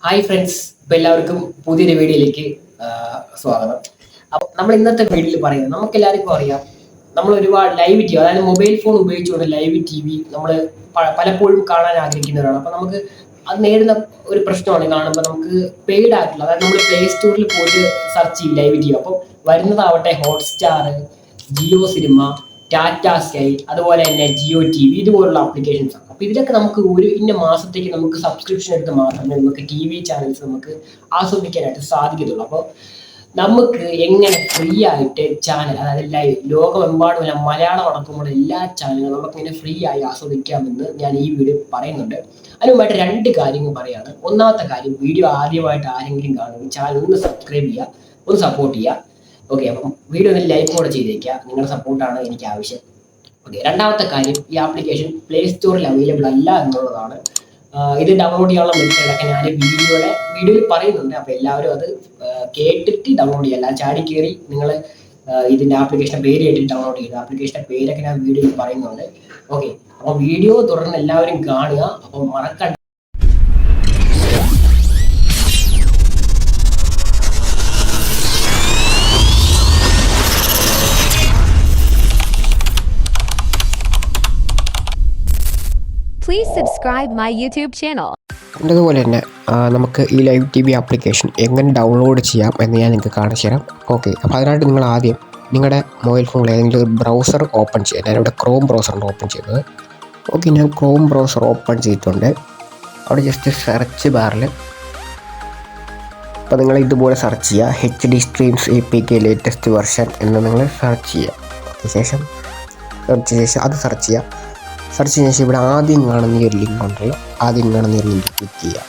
Hi friends, ഇപ്പോൾ എല്ലാവർക്കും പുതിയൊരു വീഡിയോയിലേക്ക് സ്വാഗതം. അപ്പോൾ നമ്മൾ ഇന്നത്തെ വീഡിയോയിൽ പറയുന്നത് നമുക്ക് എല്ലാവർക്കും അറിയാം, നമ്മൾ ഒരുപാട് ലൈവ് ടി വി, അതായത് മൊബൈൽ ഫോൺ ഉപയോഗിച്ചുകൊണ്ട് ലൈവ് ടി വി നമ്മൾ പലപ്പോഴും കാണാൻ ആഗ്രഹിക്കുന്നവരാണ്. അപ്പോൾ നമുക്ക് അത് നേരിടുന്ന ഒരു പ്രശ്നമാണ് കാണുമ്പോൾ നമുക്ക് പെയ്ഡ് ആയിട്ടുള്ള, അതായത് നമ്മൾ പ്ലേ സ്റ്റോറിൽ പോയിട്ട് സെർച്ച് ചെയ്യും ലൈവ് ടി വി. അപ്പോൾ വരുന്നതാവട്ടെ Hotstar, Jio cinema, Tata Sky, അതുപോലെ തന്നെ ജിയോ ടി വി ഇതുപോലുള്ള ആപ്ലിക്കേഷൻസ് ആണ്. അപ്പോൾ ഇതിലൊക്കെ നമുക്ക് ഒരു ഇന്ന മാസത്തേക്ക് നമുക്ക് സബ്സ്ക്രിപ്ഷൻ എടുത്ത് മാത്രമേ നമുക്ക് ടി വി ചാനൽസ് നമുക്ക് ആസ്വദിക്കാനായിട്ട് സാധിക്കത്തുള്ളൂ. അപ്പോൾ നമുക്ക് എങ്ങനെ ഫ്രീ ആയിട്ട് ചാനൽ, അതായത് ലൈവ് ലോകമെമ്പാടുമുള്ള മലയാളം അടക്കമുള്ള എല്ലാ ചാനലുകളും നമുക്ക് ഇങ്ങനെ ഫ്രീ ആയി ആസ്വദിക്കാമെന്ന് ഞാൻ ഈ വീഡിയോ പറയുന്നുണ്ട്. അതിന് മുമ്പായിട്ട് രണ്ട് കാര്യങ്ങൾ പറയാണ്. ഒന്നാമത്തെ കാര്യം, വീഡിയോ ആദ്യമായിട്ട് ആരെങ്കിലും കാണുമെങ്കിൽ ചാനൽ ഒന്ന് സബ്സ്ക്രൈബ് ചെയ്യുക, ഒന്ന് സപ്പോർട്ട് ചെയ്യുക. ഓക്കെ, അപ്പം വീഡിയോ ഒന്ന് ലൈക്ക് കൂടെ ചെയ്തേക്കുക, നിങ്ങളുടെ സപ്പോർട്ടാണ് എനിക്ക് ആവശ്യം. ഓക്കെ, രണ്ടാമത്തെ കാര്യം, ഈ ആപ്ലിക്കേഷൻ പ്ലേ സ്റ്റോറിൽ അവൈലബിൾ അല്ല എന്നുള്ളതാണ്. ഇത് ഡൗൺലോഡ് ചെയ്യാനുള്ള മെത്തേഡൊക്കെ ഞാൻ വീഡിയോയിൽ പറയുന്നുണ്ട്. അപ്പോൾ എല്ലാവരും അത് കേട്ടിട്ട് ഡൗൺലോഡ് ചെയ്യുക, അല്ല ചാടി കയറി നിങ്ങൾ ഇതിൻ്റെ ആപ്ലിക്കേഷൻ്റെ പേര് കേട്ടിട്ട് ഡൗൺലോഡ് ചെയ്യുക. ആപ്ലിക്കേഷൻ്റെ പേരൊക്കെ ഞാൻ വീഡിയോയിൽ പറയുന്നുണ്ട്. ഓക്കെ, അപ്പോൾ വീഡിയോ തുടർന്ന് എല്ലാവരും കാണുക. അപ്പോൾ മറക്കണ്ട. Please subscribe my YouTube channel. അതുപോലെ തന്നെ നമുക്ക് ഈ ലൈവ് ടി വി ആപ്ലിക്കേഷൻ എങ്ങനെ ഡൗൺലോഡ് ചെയ്യാം എന്ന് ഞാൻ നിങ്ങൾക്ക് കാണിച്ചു തരാം. ഓക്കെ, അപ്പോൾ അതിനായിട്ട് നിങ്ങൾ ആദ്യം നിങ്ങളുടെ മൊബൈൽ ഫോണിൽ ഏതെങ്കിലും ഒരു ബ്രൗസർ ഓപ്പൺ ചെയ്യുക. ഞാനിവിടെ ക്രോം ബ്രൗസറാണ് ഓപ്പൺ ചെയ്യുന്നത്. ഓക്കെ, ഞാൻ ക്രോം ബ്രൗസർ ഓപ്പൺ ചെയ്തിട്ടുണ്ട്. അവിടെ ജസ്റ്റ് സെർച്ച് ബാറിൽ അപ്പോൾ നിങ്ങൾ ഇതുപോലെ സെർച്ച് ചെയ്യുക, HD streams APK latest version എന്ന് നിങ്ങൾ സെർച്ച് ചെയ്യുക. ഓക്കെ, ശേഷം അത് സെർച്ച് ചെയ്യുക. സെർച്ച് ചെയ്യുന്ന ശേഷം ഇവിടെ ആദ്യം കാണുന്ന ഈ ഒരു ലിങ്ക് ഉണ്ടല്ലോ, ആദ്യം കാണുന്ന ഒരു ലിങ്ക് ക്ലിക്ക് ചെയ്യുക.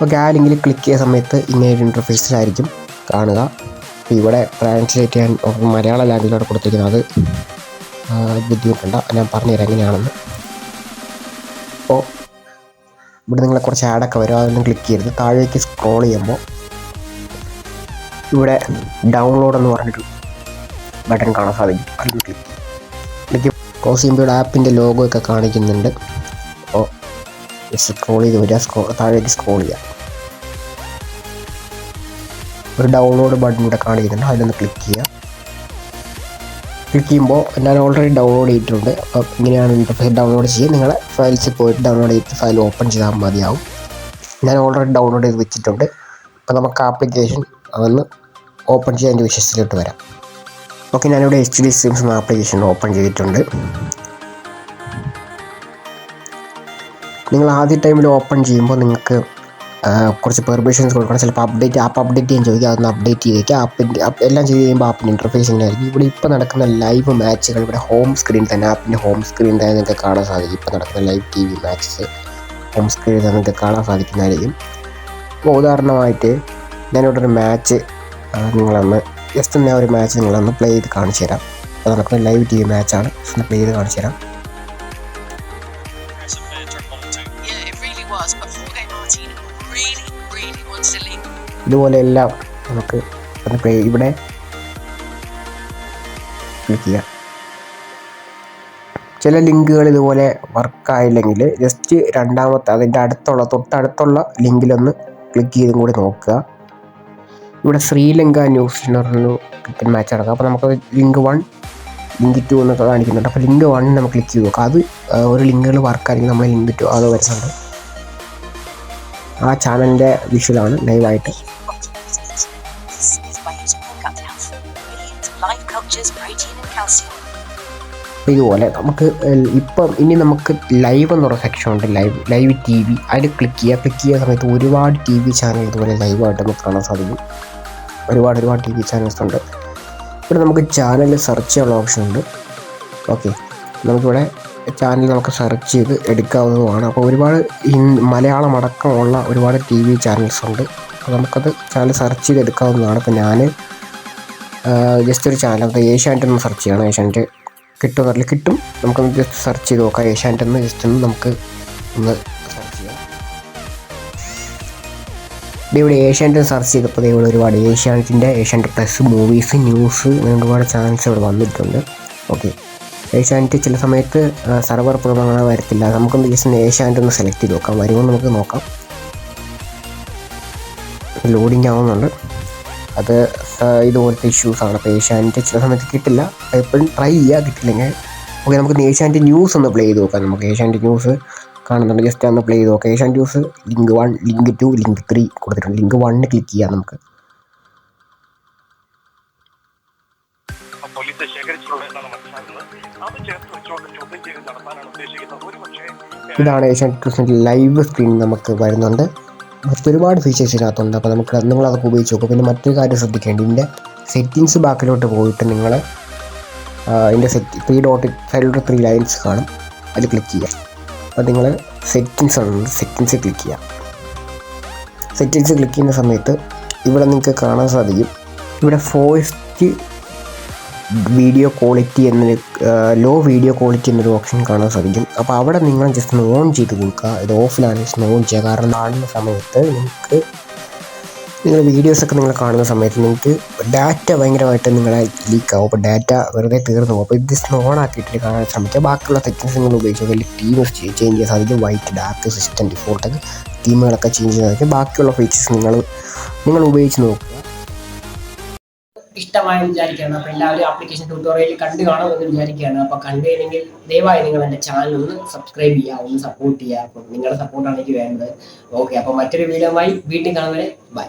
ഓക്കെ, ആ ലിങ്കിൽ ക്ലിക്ക് ചെയ്യുന്ന സമയത്ത് ഇങ്ങനെ ഒരു ഇൻ്റർഫേസിലായിരിക്കും കാണുക. അപ്പോൾ ഇവിടെ ട്രാൻസ്ലേറ്റ് ചെയ്യാൻ മലയാള ലാംഗ്വേജോടെ കൊടുത്തിരിക്കുന്നത്, അത് ബുദ്ധിമുട്ടുണ്ട്, ഞാൻ പറഞ്ഞുതരാം എങ്ങനെയാണെന്ന്. അപ്പോൾ ഇവിടെ നിങ്ങളെ കുറച്ച് ആഡൊക്കെ വരും, അതൊന്നും ക്ലിക്ക് ചെയ്യരുത്. താഴേക്ക് സ്ക്രോൾ ചെയ്യുമ്പോൾ ഇവിടെ ഡൗൺലോഡ് എന്ന് പറഞ്ഞൊരു ബട്ടൺ കാണാൻ സാധിക്കും. അതിൽ ക്ലിക്ക് ക്ലോസ് ചെയ്യുമ്പോൾ ഇവിടെ ആപ്പിൻ്റെ ലോഗോ ഒക്കെ കാണിക്കുന്നുണ്ട്. അപ്പോൾ സ്ക്രോൾ ചെയ്ത് വരിക, താഴേക്ക് സ്ക്രോൾ ചെയ്യുക. ഒരു ഡൗൺലോഡ് ബട്ടൺ ഇവിടെ കാണിക്കുന്നുണ്ട്, അതിലൊന്ന് ക്ലിക്ക് ചെയ്യുക. ക്ലിക്ക് ചെയ്യുമ്പോൾ ഞാൻ ഓൾറെഡി ഡൗൺലോഡ് ചെയ്തിട്ടുണ്ട്. അപ്പോൾ ഇങ്ങനെയാണ് ഇൻ്റർഫേസ്. ഡൗൺലോഡ് ചെയ്യുക, നിങ്ങളെ ഫയൽസിൽ പോയിട്ട് ഡൗൺലോഡ് ചെയ്ത് ഫയൽ ഓപ്പൺ ചെയ്താൽ മതിയാവും. ഞാൻ ഓൾറെഡി ഡൗൺലോഡ് ചെയ്ത് വെച്ചിട്ടുണ്ട്. അപ്പോൾ നമുക്ക് ആപ്ലിക്കേഷൻ അതൊന്ന് ഓപ്പൺ ചെയ്യാൻ എൻ്റെ വിഷയത്തിലോട്ട് വരാം. ഓക്കെ, ഞാനിവിടെ HD സ്ട്രീംസ് എന്ന ആപ്ലിക്കേഷൻ ഓപ്പൺ ചെയ്തിട്ടുണ്ട്. നിങ്ങൾ ആദ്യ ടൈമിൽ ഓപ്പൺ ചെയ്യുമ്പോൾ നിങ്ങൾക്ക് കുറച്ച് പെർമിഷൻസ് കൊടുക്കണം. ചിലപ്പോൾ ആപ്പ് അപ്ഡേറ്റ് ചെയ്യാൻ ചോദിക്കുക, അതൊന്ന് അപ്ഡേറ്റ് ചെയ്തേക്കുക. എല്ലാം ചെയ്ത് കഴിയുമ്പോൾ ആപ്പിൻ്റെ ഇൻ്റർഫേസ് ഇങ്ങനെയായിരിക്കും. ഇവിടെ ഇപ്പോൾ നടക്കുന്ന ലൈവ് മാച്ചുകൾ ഇവിടെ ഹോം സ്ക്രീൻ തന്നെ, ആപ്പിൻ്റെ ഹോം സ്ക്രീൻ തന്നെ നിങ്ങൾക്ക് കാണാൻ സാധിക്കും. ഇപ്പോൾ നടക്കുന്ന live T V matches home സ്ക്രീനിൽ തന്നെ നിങ്ങൾക്ക് കാണാൻ സാധിക്കുന്നതായിരിക്കും. അപ്പോൾ ഉദാഹരണമായിട്ട് ഞാനിവിടെ ഒരു മാച്ച് നിങ്ങളൊന്ന് ജസ്റ്റ് ഞാൻ ഒരു മാച്ച് നിങ്ങളൊന്ന് പ്ലേ ചെയ്ത് കാണിച്ചു തരാം. അപ്പോൾ നടക്കുന്ന ലൈവ് ടി വി മാച്ചാണ്, ജസ്റ്റ് പ്ലേ ചെയ്ത് കാണിച്ചു തരാം. ഇതുപോലെ എല്ലാം നമുക്ക് പ്ലേ ഇവിടെ ക്ലിക്ക് ചെയ്യാം. ചില ലിങ്കുകൾ ഇതുപോലെ വർക്കായില്ലെങ്കിൽ ജസ്റ്റ് രണ്ടാമത്തെ അതിൻ്റെ തൊട്ടടുത്തുള്ള ലിങ്കിലൊന്ന് ക്ലിക്ക് ചെയ്തും കൂടി നോക്കുക. ഇവിടെ ശ്രീലങ്ക ന്യൂസിലൻഡ് പറഞ്ഞൊരു ക്രിക്കറ്റ് മാച്ച് നടക്കുക. അപ്പോൾ നമുക്ക് ലിങ്ക് 1 ലിങ്ക് 2 എന്നൊക്കെ കാണിക്കുന്നുണ്ട്. അപ്പോൾ ലിങ്ക് 1 നമുക്ക് ക്ലിക്ക് ചെയ്ത് നോക്കാം. അത് ഒരു ലിങ്കുകൾ വർക്കായിരിക്കും, നമ്മൾ ലിങ്ക് 2 അത് വരുന്നുണ്ട്. ആ ചാനലിൻ്റെ വിഷ്വലാണ് ലൈവായിട്ട്. ഇതുപോലെ നമുക്ക് ഇനി നമുക്ക് ലൈവ് എന്ന് പറഞ്ഞ സെക്ഷൻ ഉണ്ട്, ലൈവ് ടി വി. അതിൽ ക്ലിക്ക് ചെയ്യുന്ന സമയത്ത് ഒരുപാട് ടി വി ചാനൽ ഇതുപോലെ ലൈവായിട്ട് നമുക്ക് കാണാൻ സാധിക്കും. ഒരുപാട് ടി വി ചാനൽസ് ഉണ്ട്. ഇവിടെ നമുക്ക് ചാനൽ സെർച്ച് ചെയ്യാനുള്ള ഓപ്ഷൻ ഉണ്ട്. ഓക്കെ, നമുക്കിവിടെ ചാനൽ നമുക്ക് സെർച്ച് ചെയ്ത് എടുക്കാവുന്നതുമാണ്. അപ്പോൾ ഒരുപാട് മലയാളം അടക്കമുള്ള ഒരുപാട് ടി വി ചാനൽസ് ഉണ്ട്. അപ്പോൾ നമുക്കത് ചാനൽ സെർച്ച് ചെയ്ത് എടുക്കാവുന്നതാണ്. അപ്പോൾ ഞാൻ ജസ്റ്റ് ഒരു ചാനൽ, അത് ഏഷ്യാനെറ്റ് ഒന്ന് സെർച്ച് ചെയ്യണം. ഏഷ്യാനെറ്റ് കിട്ടുമെന്നറിയില്ല, കിട്ടും. നമുക്കൊന്ന് ജസ്റ്റ് സെർച്ച് ചെയ്ത് നോക്കാം. ഏഷ്യാനെറ്റ് എന്ന് ജസ്റ്റ് ഒന്ന് നമുക്ക് ഒന്ന് സെർച്ച് ചെയ്യാം. ഇവിടെ ഏഷ്യാനെറ്റ് സെർച്ച് ചെയ്തപ്പോൾ ഇവിടെ ഒരുപാട് ഏഷ്യാനെറ്റ് പ്ലസ്, മൂവീസ്, ന്യൂസ്, ഒരുപാട് ചാനൽസ് ഇവിടെ വന്നിട്ടുണ്ട്. ഓക്കെ, ഏഷ്യാനെറ്റ് ചില സമയത്ത് സർവർ പ്രോബ്ലം വരത്തില്ല. നമുക്കൊന്ന് ജസ്റ്റ് ഏഷ്യാനെറ്റ് ഒന്ന് സെലക്ട് ചെയ്ത് നോക്കാം, വരുമ്പോൾ നമുക്ക് നോക്കാം. ലോഡിങ് ആവുന്നുണ്ട്. അത് ഇതുപോലത്തെ ഇഷ്യൂസാണ്. അപ്പോൾ ഏഷ്യാനെറ്റ് ചില സമയത്ത് കിട്ടില്ല. എപ്പോഴും ട്രൈ ചെയ്യുക, കിട്ടില്ലെങ്കിൽ ഓക്കെ നമുക്ക് ഏഷ്യാനെറ്റ് ന്യൂസ് ഒന്ന് പ്ലേ ചെയ്ത് നോക്കാം. നമുക്ക് ഏഷ്യാനെറ്റ് ന്യൂസ് കാണുന്നുണ്ട്, ജസ്റ്റ് ഒന്ന് പ്ലേ ചെയ്ത് നോക്കാം. Asianet news link 1, link 2, link 3 കൊടുത്തിട്ടുണ്ട്. ലിങ്ക് 1 ക്ലിക്ക് ചെയ്യാം. നമുക്ക് ഇതാണ് ഏഷ്യാനെറ്റ് ന്യൂസിൻ്റെ ലൈവ് സ്ക്രീൻ നമുക്ക് വരുന്നുണ്ട്. ഒരുപാട് ഫീച്ചേഴ്സ് ഇതിനകത്തുണ്ട്. അപ്പോൾ നിങ്ങളതൊക്കെ ഉപയോഗിച്ച് നോക്കും. പിന്നെ മറ്റൊരു കാര്യം ശ്രദ്ധിക്കേണ്ടത്, ഇതിൻ്റെ സെറ്റിങ്സ് ബാക്കിലോട്ട് പോയിട്ട് നിങ്ങൾ ഇതിൻ്റെ 3 ഡോട്ട് സൈഡിലോട്ട് 3 ലൈൻസ് കാണും, അത് ക്ലിക്ക് ചെയ്യുക. അപ്പോൾ നിങ്ങൾ സെറ്റിങ്സ് ആണ്, സെറ്റിങ്സ് ക്ലിക്ക് ചെയ്യുക. സെറ്റിങ്സ് ക്ലിക്ക് ചെയ്യുന്ന സമയത്ത് ഇവിടെ നിങ്ങൾക്ക് കാണാൻ സാധിക്കും, ഇവിടെ ഫോഴ്സ്റ്റ് വീഡിയോ ക്വാളിറ്റി എന്നൊരു ലോ വീഡിയോ ക്വാളിറ്റി എന്നൊരു ഓപ്ഷൻ കാണാൻ സാധിക്കും. അപ്പോൾ അവിടെ നിങ്ങൾ ജസ്റ്റ് ഒന്ന് ഓൺ ചെയ്ത് കൊടുക്കുക. ഇത് ഓഫിലാണ്, ജസ്റ്റ് ഓൺ ചെയ്യുക. കാരണം കാണുന്ന സമയത്ത് നിങ്ങൾ വീഡിയോസൊക്കെ നിങ്ങൾ കാണുന്ന സമയത്ത് നിങ്ങൾക്ക് ഡാറ്റ ഭയങ്കരമായിട്ട് നിങ്ങളെ ലീക്കാവും. അപ്പോൾ ഡാറ്റ വെറുതെ തീർന്നു പോകും. അപ്പോൾ ഇത് ജസ്റ്റ് ഓൺ ആക്കിയിട്ട് കാണാൻ ശ്രമിക്കുക. ബാക്കിയുള്ള സെറ്റിങ്സ് നിങ്ങൾ ഉപയോഗിച്ച് വലിയ ടീം ചേഞ്ച് ചെയ്യാൻ സാധിക്കും. വൈറ്റ്, ഡാർക്ക്, സിസ്റ്റം ഡിഫോൾട്ടൊക്കെ തീമുകളൊക്കെ ചേഞ്ച് ചെയ്യാൻ സാധിക്കും. ബാക്കിയുള്ള ഫീച്ചേഴ്സ് നിങ്ങൾ ഉപയോഗിച്ച് നോക്കുക. ഇഷ്ടമായി വിചാരിക്കുകയാണ്. അപ്പോൾ എല്ലാവരും ആപ്ലിക്കേഷൻ ട്യൂട്ടോറിയൽ കണ്ടു കാണുമെന്ന് വിചാരിക്കുകയാണ്. അപ്പോൾ കണ്ടുകഴിഞ്ഞെങ്കിൽ ദയവായി നിങ്ങൾ എൻ്റെ ചാനൽ ഒന്ന് സബ്സ്ക്രൈബ് ചെയ്യുക, ഒന്ന് സപ്പോർട്ട് ചെയ്യുക. അപ്പം നിങ്ങളുടെ സപ്പോർട്ടാണ് എനിക്ക് വേണ്ടത്. ഓക്കെ, അപ്പോൾ മറ്റൊരു വീഡിയോയുമായി വീണ്ടും കാണുന്നവരെ ബൈ.